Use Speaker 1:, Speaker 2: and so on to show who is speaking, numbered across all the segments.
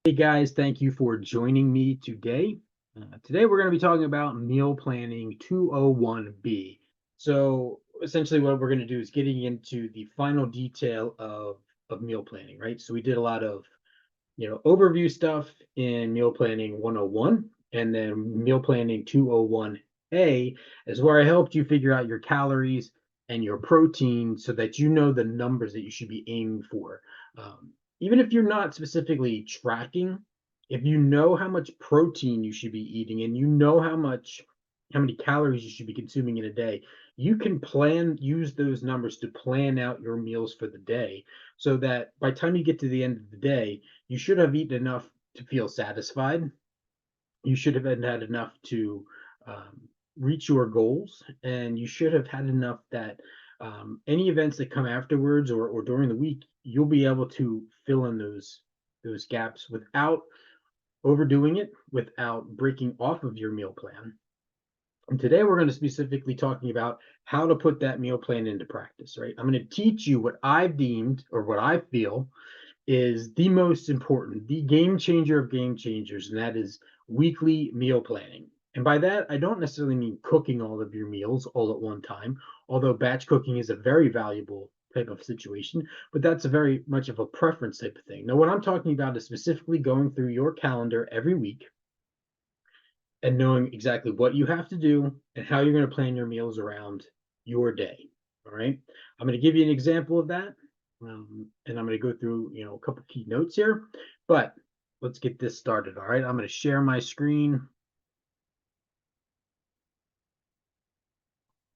Speaker 1: Hey guys, thank you for joining me today. Today we're going to be talking about meal planning 201B. So essentially what we're going to do is getting into the final detail of meal planning, right? So we did a lot of, overview stuff in meal planning 101, and then meal planning 201A is where I helped you figure out your calories and your protein so that you know the numbers that you should be aiming for. Even if you're not specifically tracking, if you know how much protein you should be eating and you know how many calories you should be consuming in a day, you can use those numbers to plan out your meals for the day so that by the time you get to the end of the day, you should have eaten enough to feel satisfied. You should have had enough to reach your goals, and you should have had enough that any events that come afterwards or during the week, you'll be able to fill in those gaps without overdoing it, without breaking off of your meal plan. And today we're going to specifically talking about how to put that meal plan into practice, right? I'm going to teach you what I've deemed or what I feel is the most important, the game changer of game changers, and that is weekly meal planning. And by that, I don't necessarily mean cooking all of your meals all at one time, although batch cooking is a very valuable type of situation, but that's a very much of a preference type of thing. Now, what I'm talking about is specifically going through your calendar every week and knowing exactly what you have to do and how you're going to plan your meals around your day. All right. I'm going to give you an example of that. And I'm going to go through, a couple key notes here, but let's get this started. All right. I'm going to share my screen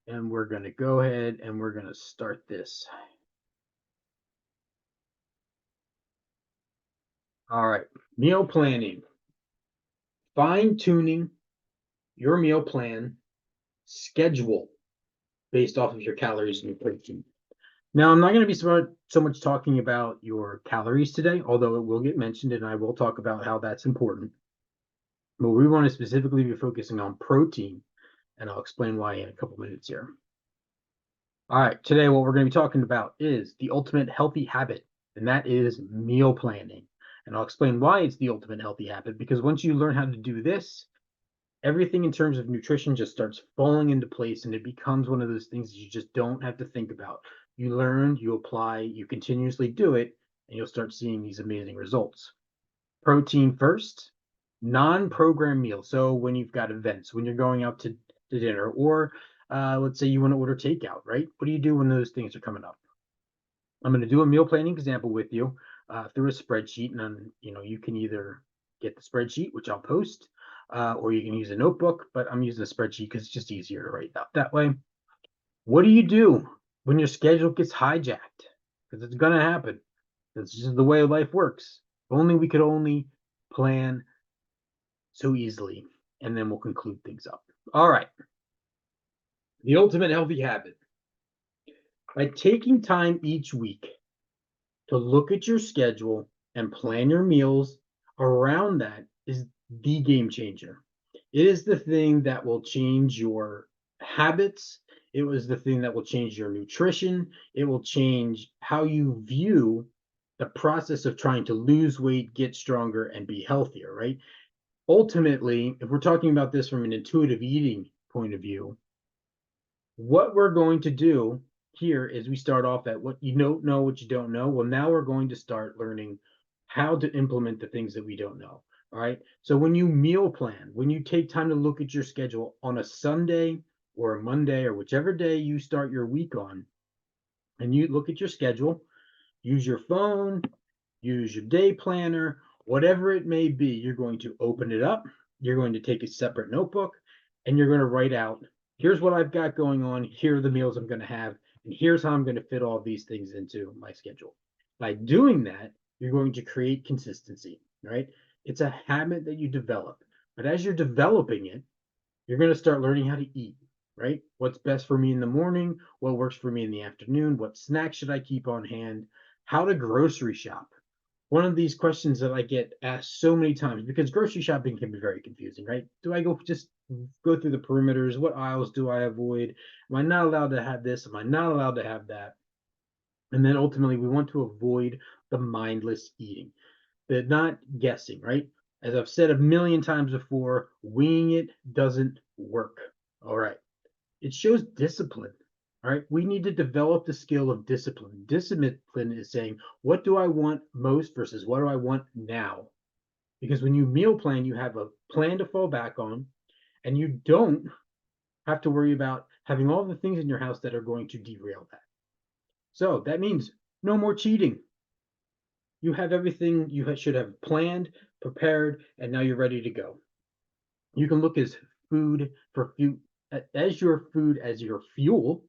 Speaker 1: and we're going to go ahead and we're going to start this. All right. Meal planning, fine tuning your meal plan schedule based off of your calories and your protein. Now, I'm not going to be so much talking about your calories today, although it will get mentioned and I will talk about how that's important. But we want to specifically be focusing on protein, and I'll explain why in a couple minutes here. All right, today what we're going to be talking about is the ultimate healthy habit, and that is meal planning. And I'll explain why it's the ultimate healthy habit, because once you learn how to do this, everything in terms of nutrition just starts falling into place and it becomes one of those things that you just don't have to think about. You learn, you apply, you continuously do it, and you'll start seeing these amazing results. Protein first, non-program meals. So when you've got events, when you're going out to dinner, or let's say you want to order takeout, right? What do you do when those things are coming up? I'm going to do a meal planning example with you through a spreadsheet, and then you can either get the spreadsheet, which I'll post, or you can use a notebook. But I'm using a spreadsheet because it's just easier to write out that way. What do you do when your schedule gets hijacked? Because it's going to happen. That's just the way life works. If only we could only plan so easily, and then we'll conclude things up. All right. The ultimate healthy habit. By taking time each week to look at your schedule and plan your meals around that is the game changer. It is the thing that will change your habits. It was the thing that will change your nutrition. It will change how you view the process of trying to lose weight, get stronger, and be healthier, right? Ultimately, if we're talking about this from an intuitive eating point of view, what we're going to do here is we start off at what you don't know, what you don't know. Well, now we're going to start learning how to implement the things that we don't know. All right. So when you meal plan, when you take time to look at your schedule on a Sunday or a Monday or whichever day you start your week on, and you look at your schedule, use your phone, use your day planner, whatever it may be, you're going to open it up. You're going to take a separate notebook and you're going to write out, here's what I've got going on. Here are the meals I'm going to have. And here's how I'm going to fit all these things into my schedule. By doing that, you're going to create consistency, right? It's a habit that you develop. But as you're developing it, you're going to start learning how to eat, right? What's best for me in the morning? What works for me in the afternoon? What snacks should I keep on hand? How to grocery shop. One of these questions that I get asked so many times because grocery shopping can be very confusing, right? Do I go through the perimeters? What aisles do I avoid? Am I not allowed to have this? Am I not allowed to have that? And then ultimately, we want to avoid the mindless eating. They're not guessing, right? As I've said a million times before, winging it doesn't work. All right. It shows discipline. All right. We need to develop the skill of discipline. Discipline is saying, what do I want most versus what do I want now? Because when you meal plan, you have a plan to fall back on, and you don't have to worry about having all the things in your house that are going to derail that. So that means no more cheating. You have everything you should have planned, prepared, and now you're ready to go. You can look as food for as your food as your fuel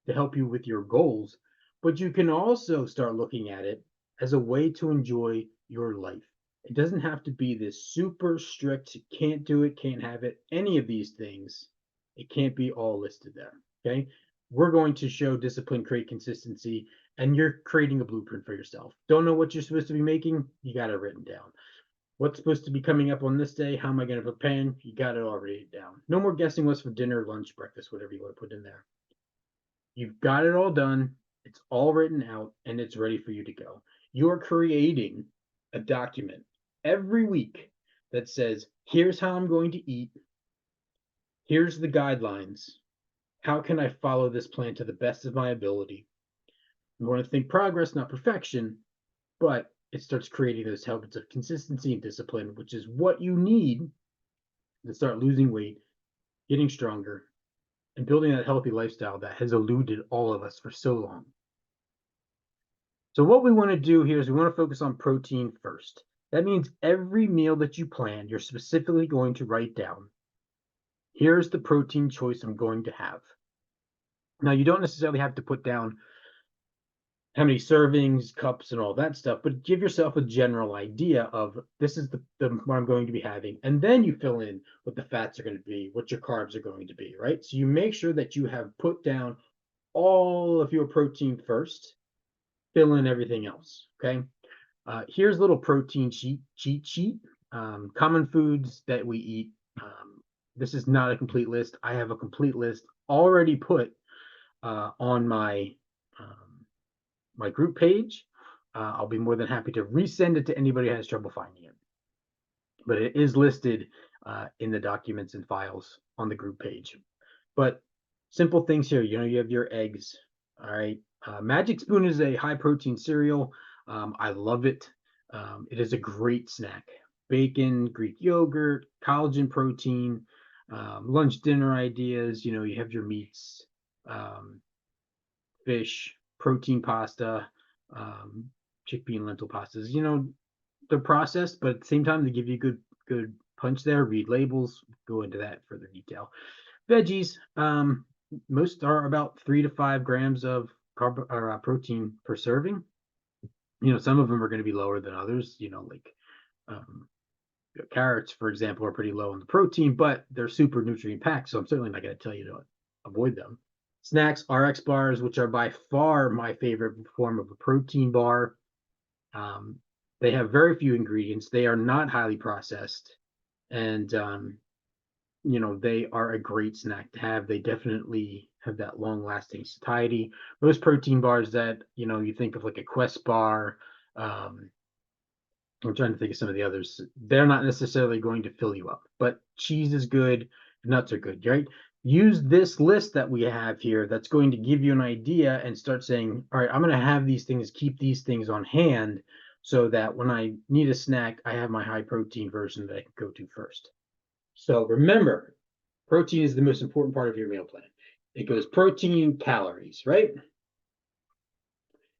Speaker 1: to help you with your goals, but you can also start looking at it as a way to enjoy your life. It doesn't have to be this super strict, can't do it, can't have it, any of these things. It can't be all listed there. Okay. We're going to show discipline, create consistency, and you're creating a blueprint for yourself. Don't know what you're supposed to be making? You got it written down. What's supposed to be coming up on this day? How am I going to prepare? You got it already down. No more guessing what's for dinner, lunch, breakfast, whatever you want to put in there. You've got it all done. It's all written out and it's ready for you to go. You're creating a document every week that says, here's how I'm going to eat. Here's the guidelines. How can I follow this plan to the best of my ability? You want to think progress, not perfection, but it starts creating those habits of consistency and discipline, which is what you need to start losing weight, getting stronger, and building that healthy lifestyle that has eluded all of us for so long. So what we want to do here is we want to focus on protein first. That means every meal that you plan, you're specifically going to write down, here's the protein choice I'm going to have. Now, you don't necessarily have to put down how many servings, cups, and all that stuff, but give yourself a general idea of this is what I'm going to be having. And then you fill in what the fats are going to be, what your carbs are going to be, right? So you make sure that you have put down all of your protein first, fill in everything else, okay? Here's a little protein cheat sheet. Common foods that we eat. This is not a complete list. I have a complete list already put on my my group page. I'll be more than happy to resend it to anybody who has trouble finding it. But it is listed in the documents and files on the group page. But simple things here, you have your eggs. All right. Magic Spoon is a high protein cereal. I love it. It is a great snack. Bacon, Greek yogurt, collagen protein, lunch dinner ideas. You have your meats, fish, protein pasta, chickpea and lentil pastas. They're processed, but at the same time, they give you good punch there. Read labels, go into that further detail. Veggies, most are about 3 to 5 grams of protein per serving. Some of them are going to be lower than others. Like carrots, for example, are pretty low in the protein, but they're super nutrient packed. So I'm certainly not going to tell you to avoid them. Snacks, RX bars, which are by far my favorite form of a protein bar. They have very few ingredients. They are not highly processed, and they are a great snack to have. They definitely have that long-lasting satiety. Most protein bars that you think of, like a Quest bar. I'm trying to think of some of the others. They're not necessarily going to fill you up, but cheese is good, nuts are good, right? Use this list that we have here that's going to give you an idea and start saying, all right, I'm going to have these things, keep these things on hand so that when I need a snack, I have my high protein version that I can go to first. So remember, protein is the most important part of your meal plan. It goes protein, calories, right?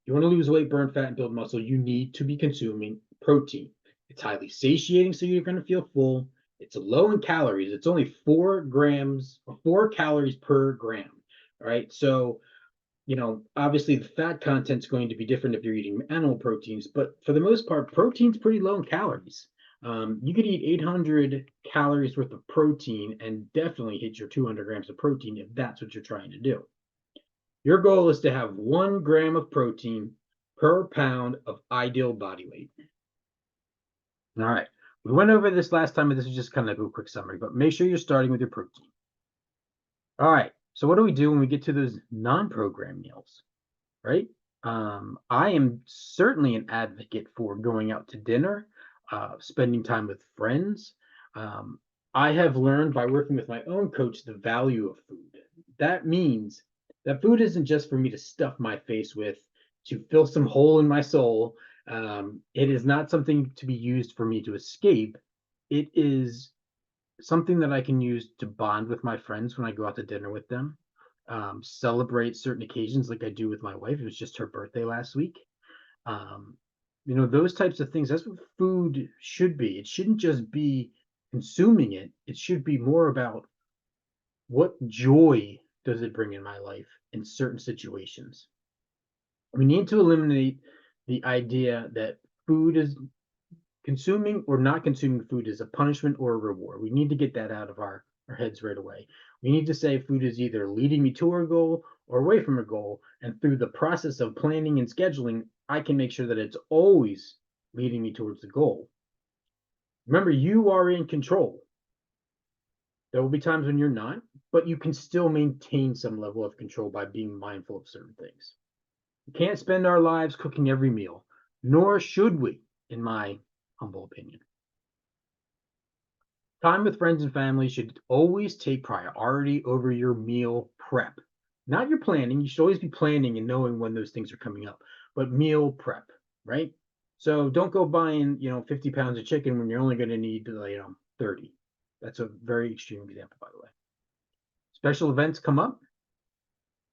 Speaker 1: You want to lose weight, burn fat, and build muscle, you need to be consuming protein. It's highly satiating, so you're going to feel full. It's low in calories. It's only 4 calories per gram. All right. So, obviously the fat content's going to be different if you're eating animal proteins, but for the most part, protein's pretty low in calories. You could eat 800 calories worth of protein and definitely hit your 200 grams of protein if that's what you're trying to do. Your goal is to have 1 gram of protein per pound of ideal body weight. All right. We went over this last time, and this is just kind of a quick summary, but make sure you're starting with your protein. All right. So what do we do when we get to those non-program meals, right? I am certainly an advocate for going out to dinner. spending time with friends. I have learned by working with my own coach the value of food. That means that food isn't just for me to stuff my face with, to fill some hole in my soul. It is not something to be used for me to escape. It is something that I can use to bond with my friends when I go out to dinner with them, celebrate certain occasions like I do with my wife. It was just her birthday last week. Um, those types of things. That's what food should be. It shouldn't just be consuming it. It should be more about what joy does it bring in my life in certain situations. We need to eliminate the idea that food is consuming or not consuming food is a punishment or a reward. We need to get that out of our heads right away. We need to say food is either leading me to a goal or away from a goal. And through the process of planning and scheduling, I can make sure that it's always leading me towards the goal. Remember, you are in control. There will be times when you're not, but you can still maintain some level of control by being mindful of certain things. We can't spend our lives cooking every meal, nor should we, in my humble opinion. Time with friends and family should always take priority over your meal prep. Not your planning. You should always be planning and knowing when those things are coming up, but meal prep, right? So don't go buying, 50 pounds of chicken when you're only going to need, 30. That's a very extreme example, by the way. Special events come up,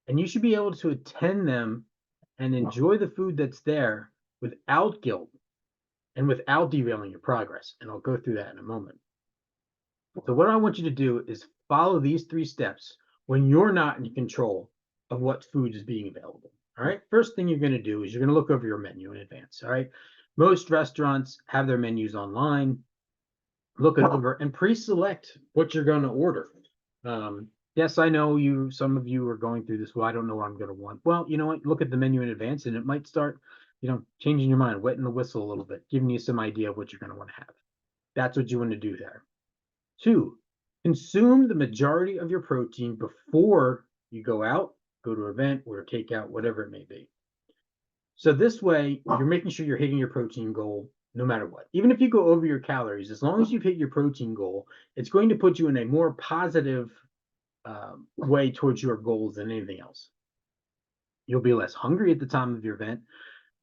Speaker 1: and you should be able to attend them and enjoy the food that's there without guilt and without derailing your progress. And I'll go through that in a moment. So what I want you to do is follow these 3 steps when you're not in control of what food is being available. All right. First thing you're going to do is you're going to look over your menu in advance. All right. Most restaurants have their menus online. Look it over and pre-select what you're going to order. Yes, I know some of you are going through this. Well, I don't know what I'm going to want. Well, you know what? Look at the menu in advance and it might start, changing your mind, wetting the whistle a little bit, giving you some idea of what you're going to want to have. That's what you want to do there. 2, consume the majority of your protein before you go out, go to an event, or takeout, whatever it may be. So this way, you're making sure you're hitting your protein goal no matter what. Even if you go over your calories, as long as you've hit your protein goal, it's going to put you in a more positive way towards your goals than anything else. You'll be less hungry at the time of your event.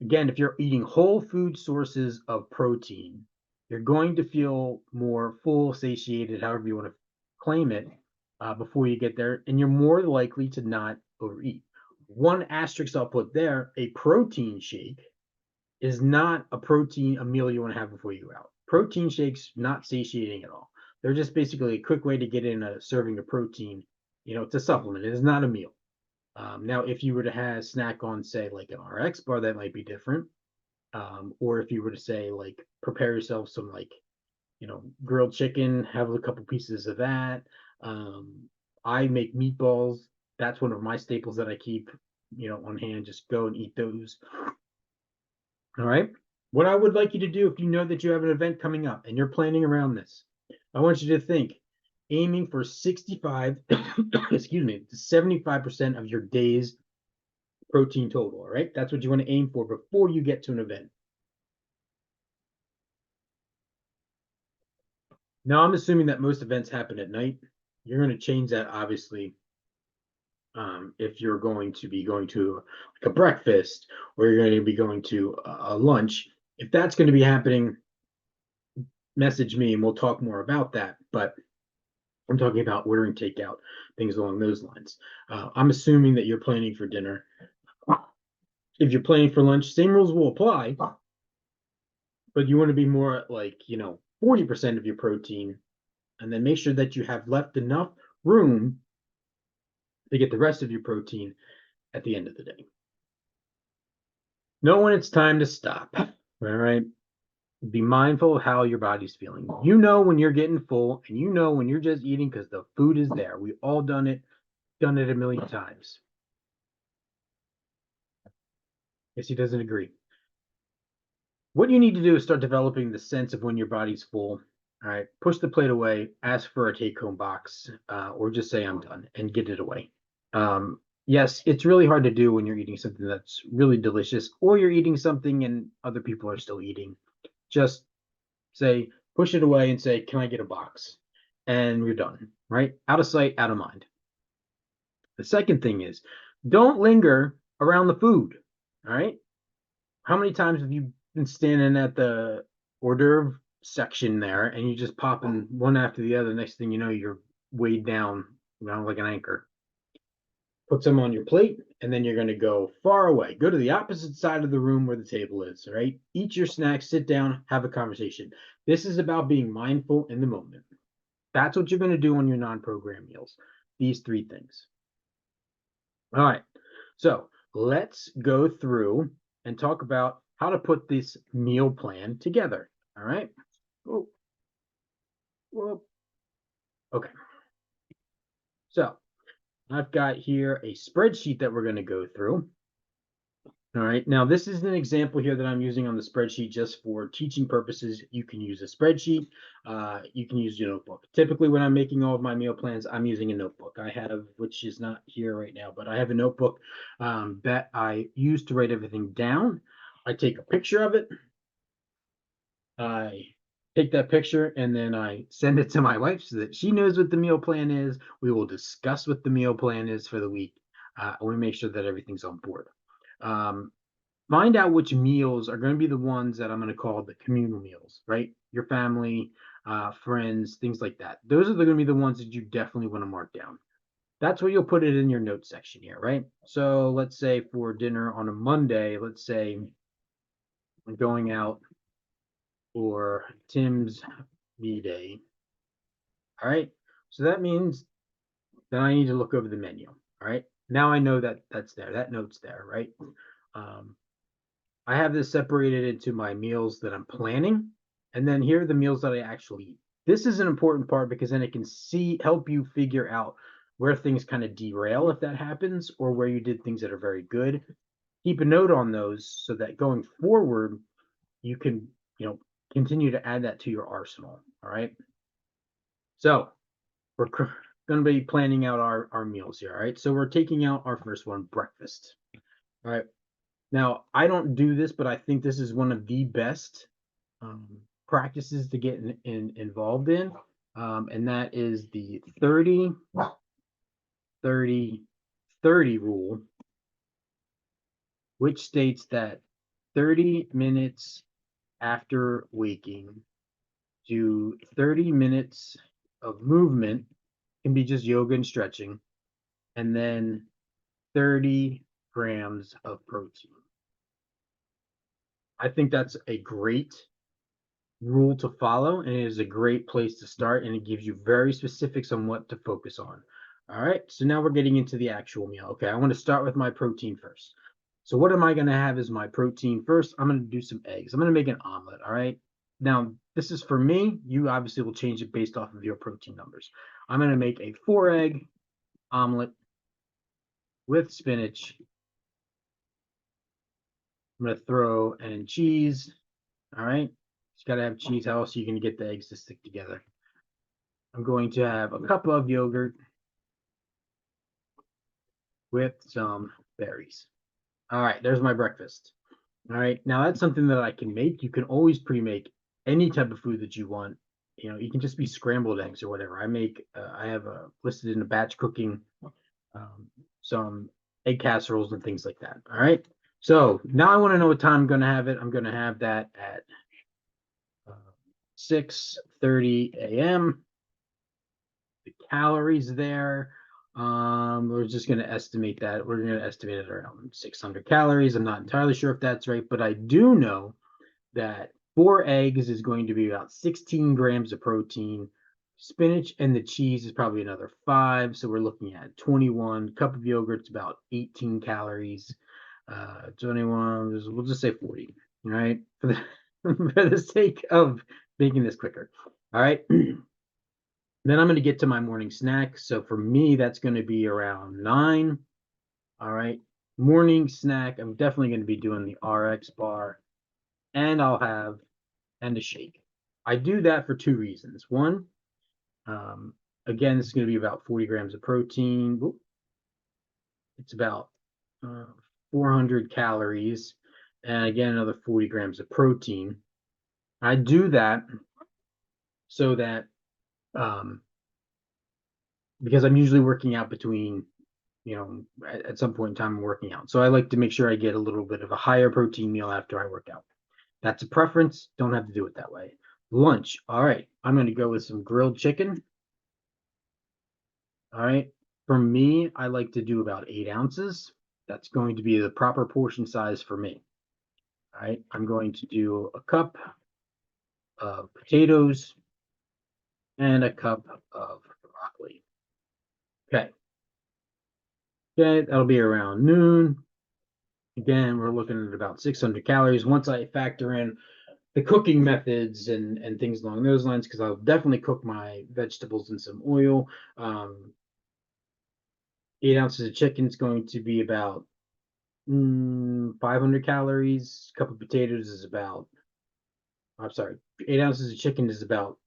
Speaker 1: Again, if you're eating whole food sources of protein, you're going to feel more full, satiated, however you want to claim it, before you get there, and you're more likely to not overeat. One asterisk I'll put there: a protein shake is not a meal you want to have before you go out. Protein shakes not satiating at all. They're just basically a quick way to get in a serving of protein. It's a supplement. It is not a meal. Now, if you were to have snack on, say, like an RX bar, that might be different. Or if you were to say, like, prepare yourself some, like, grilled chicken, have a couple pieces of that. I make meatballs. That's one of my staples that I keep, on hand. Just go and eat those. All right. What I would like you to do, if you know that you have an event coming up and you're planning around this, I want you to think aiming for 65, excuse me, to 75% of your day's protein total. All right. That's what you want to aim for before you get to an event. Now, I'm assuming that most events happen at night. You're going to change that, obviously, if you're going to be going to like a breakfast or you're going to be going to a lunch. If that's going to be happening, message me and we'll talk more about that. But I'm talking about ordering takeout, things along those lines. I'm assuming that you're planning for dinner. If you're planning for lunch, same rules will apply, but you want to be more like, 40% of your protein, and then make sure that you have left enough room to get the rest of your protein at the end of the day. Know when it's time to stop. All right. Be mindful of how your body's feeling. You know when you're getting full, and you know when you're just eating because the food is there. We've all done it a million times. Yes, he doesn't agree. What you need to do is start developing the sense of when your body's full. All right, push the plate away, ask for a take-home box, or just say I'm done and get it away. Yes, it's really hard to do when you're eating something that's really delicious, or you're eating something and other people are still eating. Just Say, push it away and say, can I get a box? And we're done, right? Out of sight, out of mind. The second thing is don't linger around the food. All right. How many times have you been standing at the hors d'oeuvre section there and you just popping one after the other? Next thing you know, you're weighed down, like an anchor. Put some on your plate, and then you're going to go far away. Go to the opposite side of the room where the table is, right? Eat your snacks, sit down, have a conversation. This is about being mindful in the moment. That's what you're going to do on your non-program meals. These three things. All right. So let's go through and talk about how to put this meal plan together. All right. Oh, well, okay. So I've got here a spreadsheet that we're going to go through. All right, now this is an example here that I'm using on the spreadsheet just for teaching purposes. You can use a spreadsheet. You can use your notebook. Typically, when I'm making all of my meal plans, I'm using a notebook. I have, which is not here right now, but I have a notebook that I use to write everything down. I take a picture of it. I take that picture and then I send it to my wife so that she knows what the meal plan is. We will discuss what the meal plan is for the week. And we make sure that everything's on board. Find out which meals are going to be the ones that I'm going to call the communal meals, right? Your family, friends, things like that. Those are going to be the ones that you definitely want to mark down. That's where you'll put it in your notes section here, right? So let's say for dinner on a Monday, let's say I'm going out for Tim's B-Day. All right. So that means that I need to look over the menu. All right. Now I know that that's there. That note's there, right? I have this separated into my meals that I'm planning, and then here are the meals that I actually eat. This is an important part because then it can help you figure out where things kind of derail if that happens, or where you did things that are very good. Keep a note on those so that going forward, you can, continue to add that to your arsenal. All right. So we're going to be planning out our meals here. All right. So we're taking out our first one, breakfast. All right. Now, I don't do this, but I think this is one of the best practices to get involved in. And that is the 30, 30, 30 rule, which states that 30 minutes after waking, do 30 minutes of movement, can be just yoga and stretching, and then 30 grams of protein. I think that's a great rule to follow, and it is a great place to start, and it gives you very specifics on what to focus on. All right, so now we're getting into the actual meal. Okay, I want to start with my protein first. So what am I going to have as my protein first? I'm going to do some eggs. I'm going to make an omelet. All right, now this is for me. You obviously will change it based off of your protein numbers. I'm going to make a 4-egg omelet with spinach. I'm going to throw in cheese. All right, you got to have cheese. How else are you going to get the eggs to stick together? I'm going to have a cup of yogurt with some berries. All right, there's my breakfast. All right, now that's something that I can make. You can always pre-make any type of food that you want. You can just be scrambled eggs or whatever. I have listed in a batch cooking some egg casseroles and things like that. All right, so now I want to know what time I'm going to have it. I'm going to have that at 6:30 a.m. The calories there. We're just going to estimate that. We're going to estimate it around 600 calories. I'm not entirely sure if that's right, but I do know that 4 eggs is going to be about 16 grams of protein. Spinach and the cheese is probably another 5. So we're looking at 21. Cup of yogurt's about 18 calories. 21, we'll just say 40, right? For the sake of making this quicker. All right. Then I'm going to get to my morning snack. So for me, that's going to be around 9. All right. Morning snack, I'm definitely going to be doing the RX bar, and I'll have a shake. I do that for 2 reasons. One, again, this is going to be about 40 grams of protein. It's about 400 calories. And again, another 40 grams of protein. I do that so that because I'm usually working out between, at some point in time I'm working out. So I like to make sure I get a little bit of a higher protein meal after I work out. That's a preference. Don't have to do it that way. Lunch. All right. I'm going to go with some grilled chicken. All right. For me, I like to do about 8 ounces. That's going to be the proper portion size for me. All right. I'm going to do a cup of potatoes and a cup of broccoli. Okay. Okay. That'll be around noon. Again, we're looking at about 600 calories. Once I factor in the cooking methods and things along those lines, because I'll definitely cook my vegetables in some oil. 8 ounces of chicken is going to be about 500 calories. A cup of potatoes is about, I'm sorry, 8 ounces of chicken is about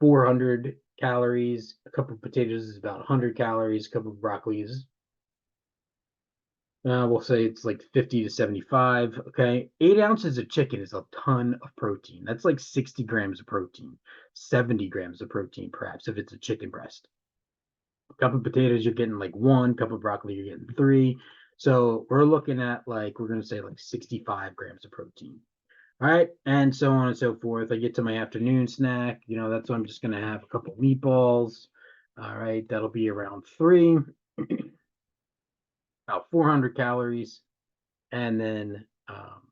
Speaker 1: 400 calories. A cup of potatoes is about 100 calories. A cup of broccoli is, we'll say it's like 50 to 75. Okay. 8 ounces of chicken is a ton of protein. That's like 60 grams of protein, 70 grams of protein, perhaps, if it's a chicken breast. A cup of potatoes, you're getting like one. Cup of broccoli, you're getting three. So we're looking at like, we're going to say like 65 grams of protein. All right. And so on and so forth. I get to my afternoon snack. That's what I'm just going to have a couple meatballs. All right. That'll be around three, about 400 calories. And then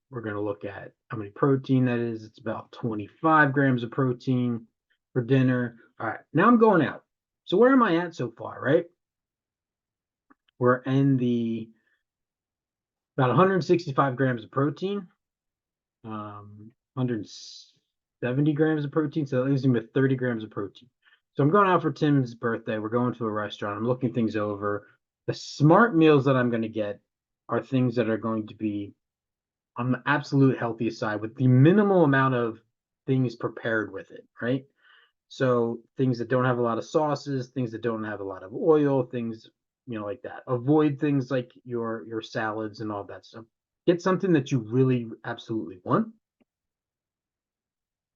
Speaker 1: we're going to look at how many protein that is. It's about 25 grams of protein for dinner. All right. Now I'm going out. So where am I at so far, right? We're in the about 165 grams of protein, 170 grams of protein. So that leaves me with 30 grams of protein. So I'm going out for Tim's birthday. We're going to a restaurant. I'm looking things over. The smart meals that I'm going to get are things that are going to be on the absolute healthiest side with the minimal amount of things prepared with it, right? So things that don't have a lot of sauces, things that don't have a lot of oil, things like that. Avoid things like your salads and all that stuff. Get something that you really absolutely want.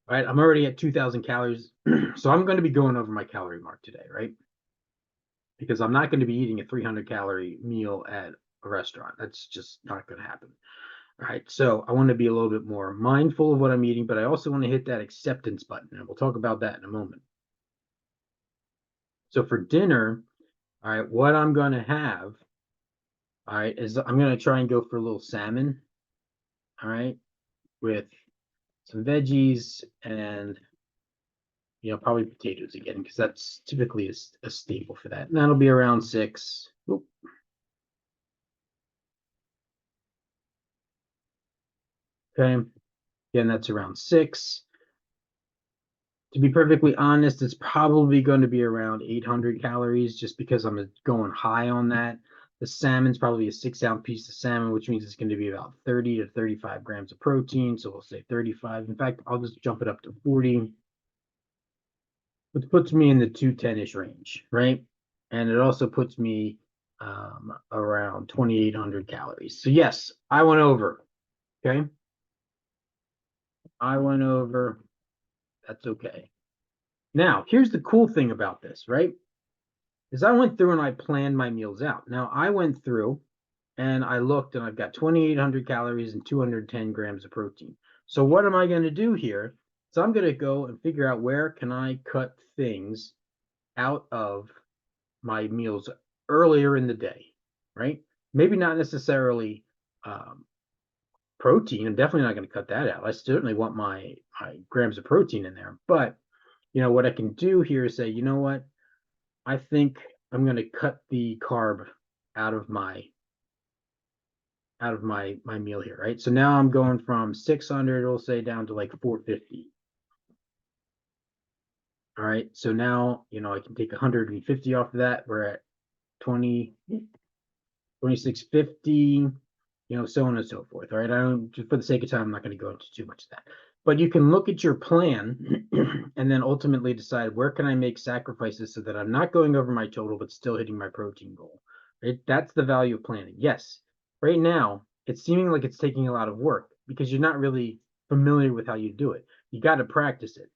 Speaker 1: All right, I'm already at 2,000 calories, so I'm going to be going over my calorie mark today, right? Because I'm not going to be eating a 300 calorie meal at a restaurant. That's just not going to happen. All right, so I want to be a little bit more mindful of what I'm eating, but I also want to hit that acceptance button, and we'll talk about that in a moment. So for dinner, all right, what I'm going to have, all right, is I'm going to try and go for a little salmon, all right, with some veggies and, probably potatoes again, because that's typically a staple for that. And that'll be around 6. Oop. Okay, again, that's around 6. To be perfectly honest, it's probably going to be around 800 calories just because I'm going high on that. The salmon's probably a 6-ounce piece of salmon, which means it's going to be about 30 to 35 grams of protein. So we'll say 35. In fact, I'll just jump it up to 40, which puts me in the 210-ish range, right? And it also puts me around 2,800 calories. So yes, I went over. Okay. I went over. That's okay. Now, here's the cool thing about this, right? Is I went through and I planned my meals out. Now, I went through and I looked and I've got 2,800 calories and 210 grams of protein. So what am I going to do here? So I'm going to go and figure out where can I cut things out of my meals earlier in the day, right? Maybe not necessarily protein. I'm definitely not going to cut that out. I certainly want my grams of protein in there. But, what I can do here is say, you know what? I think I'm going to cut the carb out of my meal here, right? So now I'm going from 600, we'll say, down to like 450. All right. So now, I can take 150 off of that. We're at 2650, so on and so forth. All right. I don't, just for the sake of time, I'm not going to go into too much of that. But you can look at your plan and then ultimately decide where can I make sacrifices so that I'm not going over my total, but still hitting my protein goal. Right? That's the value of planning. Yes, right now it's seeming like it's taking a lot of work because you're not really familiar with how you do it. You got to practice it.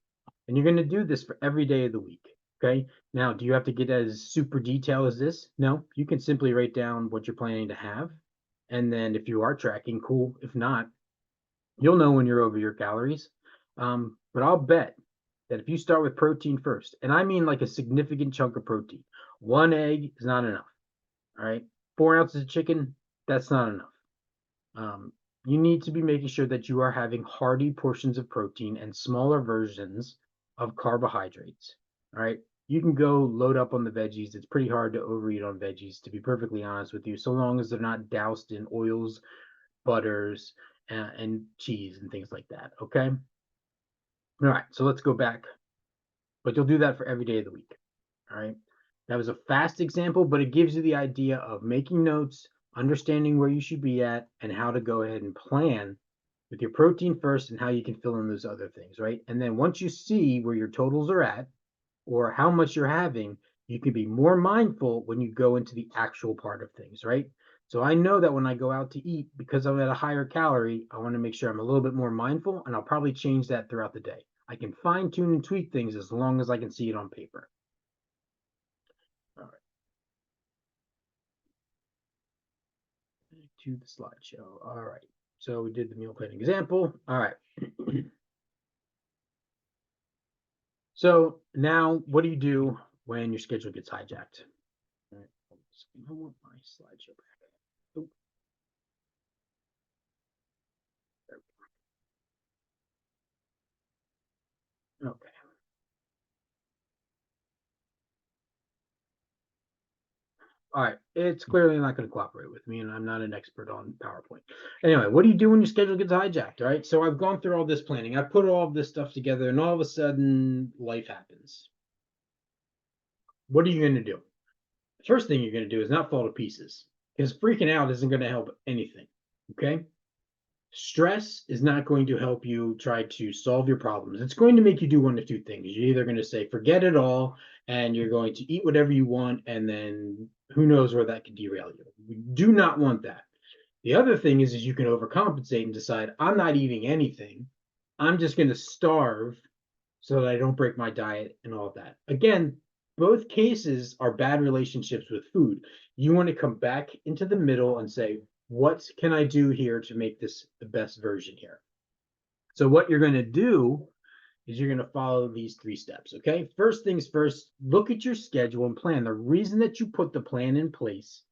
Speaker 1: And you're going to do this for every day of the week. Okay. Now, do you have to get as super detailed as this? No, you can simply write down what you're planning to have. And then if you are tracking, cool. If not, you'll know when you're over your calories. But I'll bet that if you start with protein first, and I mean like a significant chunk of protein, 1 egg is not enough. All right. 4 ounces of chicken, that's not enough. You need to be making sure that you are having hearty portions of protein and smaller versions of carbohydrates. All right. You can go load up on the veggies. It's pretty hard to overeat on veggies, to be perfectly honest with you, so long as they're not doused in oils, butters, and cheese and things like that. Okay. All right. So let's go back. But you'll do that for every day of the week. All right. That was a fast example, but it gives you the idea of making notes, understanding where you should be at, and how to go ahead and plan with your protein first and how you can fill in those other things, right? And then once you see where your totals are at or how much you're having, you can be more mindful when you go into the actual part of things, right? So I know that when I go out to eat, because I'm at a higher calorie, I want to make sure I'm a little bit more mindful, and I'll probably change that throughout the day. I can fine tune and tweak things as long as I can see it on paper. All right. Back to the slideshow. All right. So we did the meal planning example. All right. So now what do you do when your schedule gets hijacked? All right. I want my slideshow back. Oh, there we go. Okay. All right. It's clearly not going to cooperate with me, and I'm not an expert on PowerPoint. Anyway, what do you do when your schedule gets hijacked? All right. So I've gone through all this planning. I put all of this stuff together, and all of a sudden, life happens. What are you going to do? The first thing you're going to do is not fall to pieces, because freaking out isn't going to help anything. Okay. Stress is not going to help you try to solve your problems. It's going to make you do one of two things. You're either going to say, forget it all, and you're going to eat whatever you want, and then who knows where that could derail you. We do not want that. The other thing is you can overcompensate and decide, I'm not eating anything. I'm just going to starve so that I don't break my diet and all of that. Again, both cases are bad relationships with food. You want to come back into the middle and say, what can I do here to make this the best version here? So what you're going to do is you're going to follow these 3 steps. Okay. First things first, look at your schedule and plan. The reason that you put the plan in place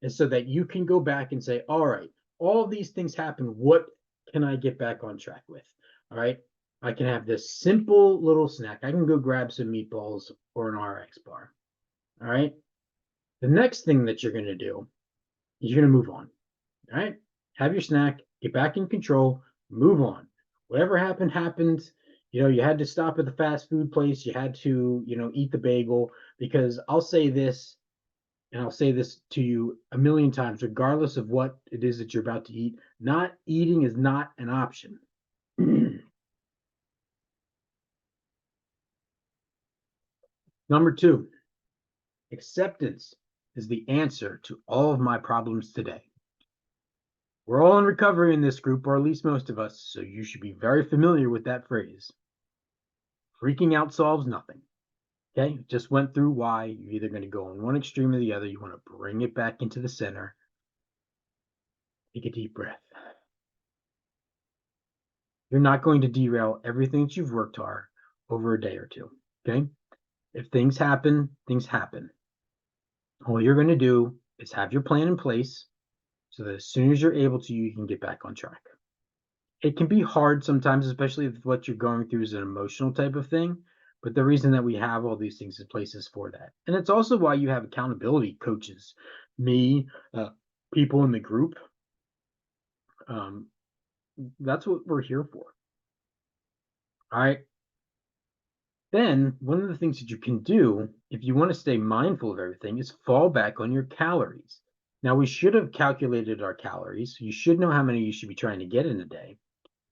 Speaker 1: is so that you can go back and say, all right, all these things happen. What can I get back on track with? All right. I can have this simple little snack. I can go grab some meatballs or an RX bar. All right. The next thing that you're going to do is you're going to move on. All right. Have your snack, get back in control, move on. Whatever happened, happened. You had to stop at the fast food place. You had to, eat the bagel, because I'll say this, and I'll say this to you a million times, regardless of what it is that you're about to eat, not eating is not an option. Number 2, acceptance is the answer to all of my problems today. We're all in recovery in this group, or at least most of us, so you should be very familiar with that phrase. Freaking out solves nothing. Okay, just went through why you're either going to go in one extreme or the other. You want to bring it back into the center. Take a deep breath. You're not going to derail everything that you've worked hard over a day or two. Okay, if things happen, things happen. All you're going to do is have your plan in place so that as soon as you're able to, you can get back on track. It can be hard sometimes, especially if what you're going through is an emotional type of thing. But the reason that we have all these things in place is for that. And it's also why you have accountability coaches, me, people in the group. Um, that's what we're here for. All right. Then one of the things that you can do if you want to stay mindful of everything is fall back on your calories. Now, we should have calculated our calories. You should know how many you should be trying to get in a day.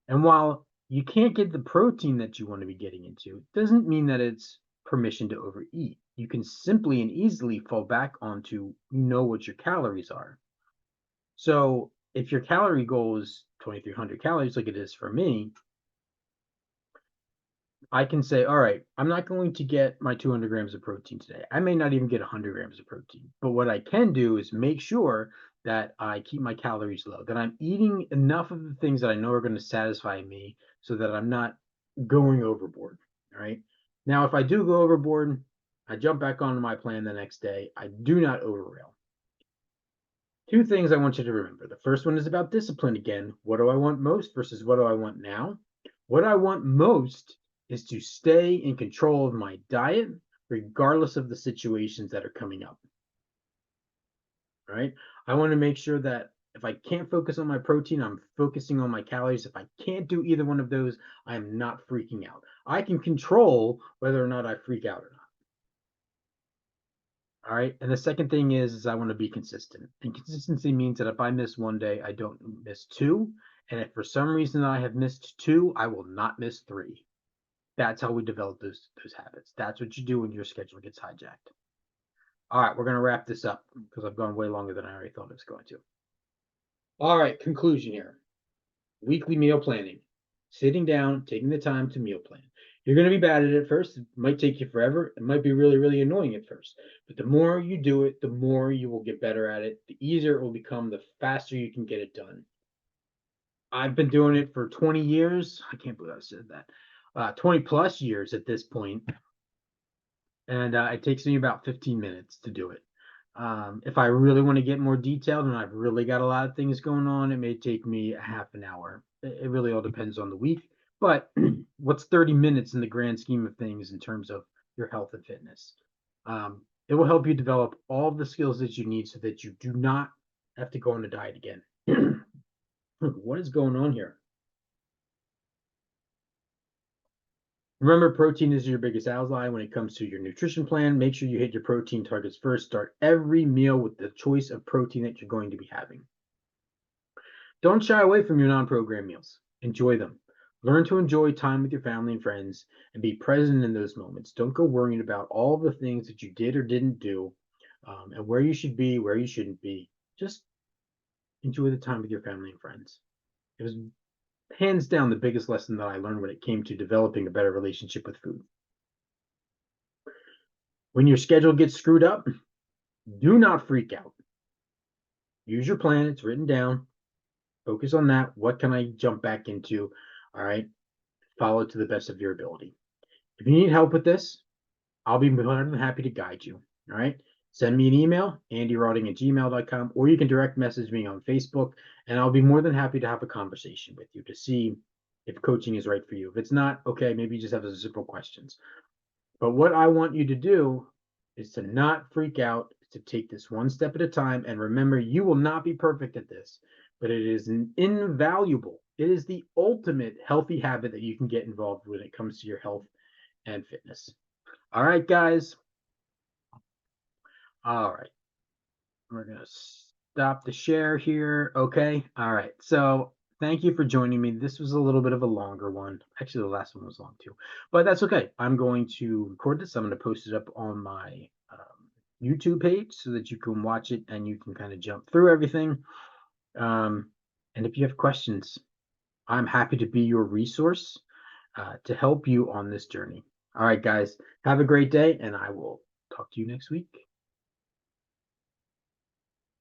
Speaker 1: And while you can't get the protein that you want to be getting into, it doesn't mean that it's permission to overeat. You can simply and easily fall back onto what your calories are. So if your calorie goal is 2,300 calories, like it is for me, I can say, all right, I'm not going to get my 200 grams of protein today. I may not even get 100 grams of protein. But what I can do is make sure that I keep my calories low, that I'm eating enough of the things that I know are going to satisfy me so that I'm not going overboard. All right. Now, if I do go overboard, I jump back onto my plan the next day. I do not overrail. Two things I want you to remember. The first one is about discipline again. What do I want most versus what do I want now? What I want most is to stay in control of my diet, regardless of the situations that are coming up. Right? I want to make sure that if I can't focus on my protein, I'm focusing on my calories. If I can't do either one of those, I am not freaking out. I can control whether or not I freak out or not. All right. And the second thing is I want to be consistent. And consistency means that if I miss one day, I don't miss two. And if for some reason I have missed two, I will not miss three. That's how we develop those habits. That's what you do when your schedule gets hijacked. All right, we're going to wrap this up because I've gone way longer than I already thought it was going to. All right, conclusion here. Weekly meal planning. Sitting down, taking the time to meal plan. You're going to be bad at it at first. It might take you forever. It might be really, really annoying at first. But the more you do it, the more you will get better at it. The easier it will become, the faster you can get it done. I've been doing it for 20 years. I can't believe I said that. 20 plus years at this point. And it takes me about 15 minutes to do it. If I really want to get more detailed and I've really got a lot of things going on, it may take me a half an hour. It really all depends on the week. But what's 30 minutes in the grand scheme of things in terms of your health and fitness? It will help you develop all the skills that you need so that you do not have to go on a diet again. What is going on here? Remember, protein is your biggest ally when it comes to your nutrition plan. Make sure you hit your protein targets first. Start every meal with the choice of protein that you're going to be having. Don't shy away from your non-program meals. Enjoy them. Learn to enjoy time with your family and friends and be present in those moments. Don't go worrying about all the things that you did or didn't do, and where you should be, where you shouldn't be. Just enjoy the time with your family and friends. It was hands down the biggest lesson that I learned when it came to developing a better relationship with food. When your schedule gets screwed up, do not freak out. Use your plan. It's written down. Focus on that. What can I jump back into? All right. Follow to the best of your ability. If you need help with this, I'll be more than happy to guide you. All right. Send me an email, andyroding@gmail.com, or you can direct message me on Facebook, and I'll be more than happy to have a conversation with you to see if coaching is right for you. If it's not, okay, maybe you just have some simple questions. But what I want you to do is to not freak out, to take this one step at a time. And remember, you will not be perfect at this, but it is invaluable. It is the ultimate healthy habit that you can get involved when it comes to your health and fitness. All right, guys. All right. We're going to stop the share here. Okay. All right. So thank you for joining me. This was a little bit of a longer one. Actually, the last one was long too, but that's okay. I'm going to record this. I'm going to post it up on my YouTube page so that you can watch it and you can kind of jump through everything. And if you have questions, I'm happy to be your resource to help you on this journey. All right, guys, have a great day, and I will talk to you next week.